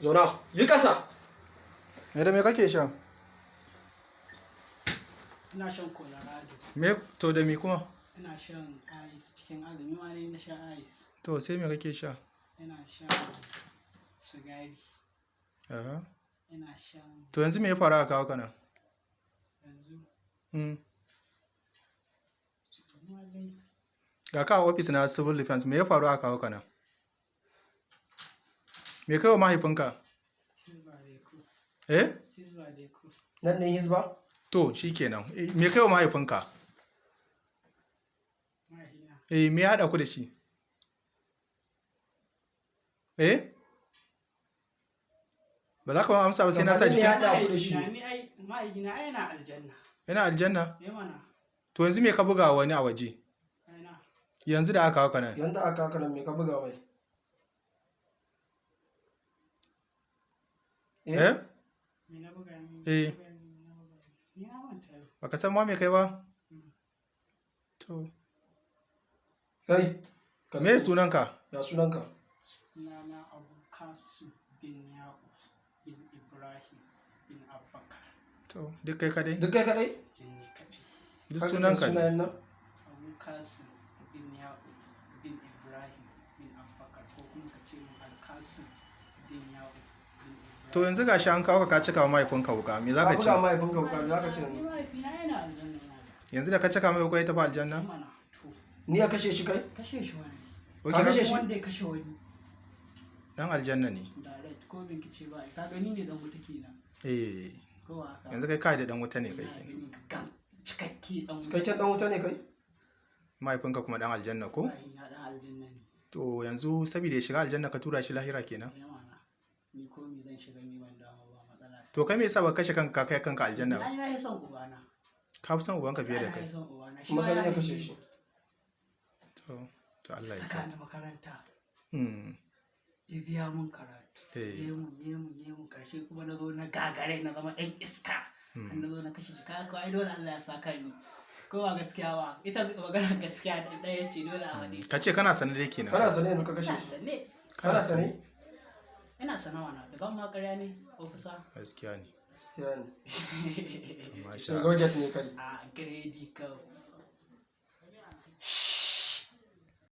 Zauna, yi ƙasa. Me da me kake sha? Ina shan Colorado. Me to da me kuma? Ina shan ice cikin azumi ma ne na sha ice. To sai me kake sha? Ina shan sigari. Aha. Ina shan To yanzu me ya faru aka kawo ka nan? yanzu. Ga ka a ofis na civil defense, me ya faru aka kawo ka nan? Me kai wa mahaifinka? Hizba dai ko. Eh? Hizba dai ko. Nan ne hizba? To shikenan. Me kai wa mahaifinka? Mahaifina. Me ya haɗa ku da shi? Eh? Ba za ka ba amsa ba sai na sa Me ya jiki. haɗa ku da shi? Mahaifina ai yana aljanna. Yana aljanna? Me mana? To yanzu me ka buga wani a waje? Aina. Yanzu da aka kawo ka nan. Yanda aka haka nan me ka buga mai? Eh? Me na buga ni? Eh. Ni na manta yau. Baka san ma me kai ba? To. Kai. Me sunanka? Ya sunanka? Sunana Abu Kasim bin Ya'u bin Ibrahim bin Abubakar. To, duk kai kadai? Duk kai kadai? Jinni kaɗai. Duk sunanka ne. Sunayen nan? Abu Kasim bin Ya'u bin Ibrahim bin Abubakar ko kuma ka ce min Al-Kasim bin Ya'u bin Ibrahim. To yanzu gashi an kawo ka cika wa mahaifinka wuka, me za ka Ka ce? buga mahaifinka wuka, me za ka ce? Ni mahaifina yana aljanna yana da. Yanzu da ka cika mai wuka ya tafi aljanna? Mana to Ni ya kashe shi kai? kashe shi wani. Oke, Ka kashe shi? Wanda ya kashe wani. dan aljanna ne. Direct ko bincike ba ka gani ne dan wuta kenan. Eh. Ko haka. Yanzu kai kai da dan wuta ne kai Ina ke. ganin gam cikakke dan wuta. Cikakken dan wuta ne kai? Mahaifinka kuma dan aljanna ko? Mahaifina dan aljanna ne. To yanzu saboda ya shiga aljanna ka tura shi lahira kenan. Ya mana. Ni ko me zan shiga ni ban dawo ba matsala. To kai me yasa ba kashe kanka kai kanka aljanna ba? Ni na yi son ubana. Ka fi son ubanka fiye da Na kai. yi son ubana. Shi Kuma ma kai ya ya yi kashe ni. shi. To Allah ya Saka sa. ni makaranta. Hmm. Ya biya mun karatu. Eh. Yemun karshe kuma na zo na gagare na zama ɗan iska. Na zo na kashe shi kaka ai dole Allah ya saka ni. Ko ba gaskiya ba ita magana gaskiya ɗaya ce dole a wani. Ka ce kana sanar da kenan. Kana sane ne ka kashe Ina shi? sane. Kana sane? Ina sanawa na daban ma ƙarya ne ofisa. Gaskiya ne. Gaskiya ne. Masha Sai Allah. Roget ne kai. A grade ka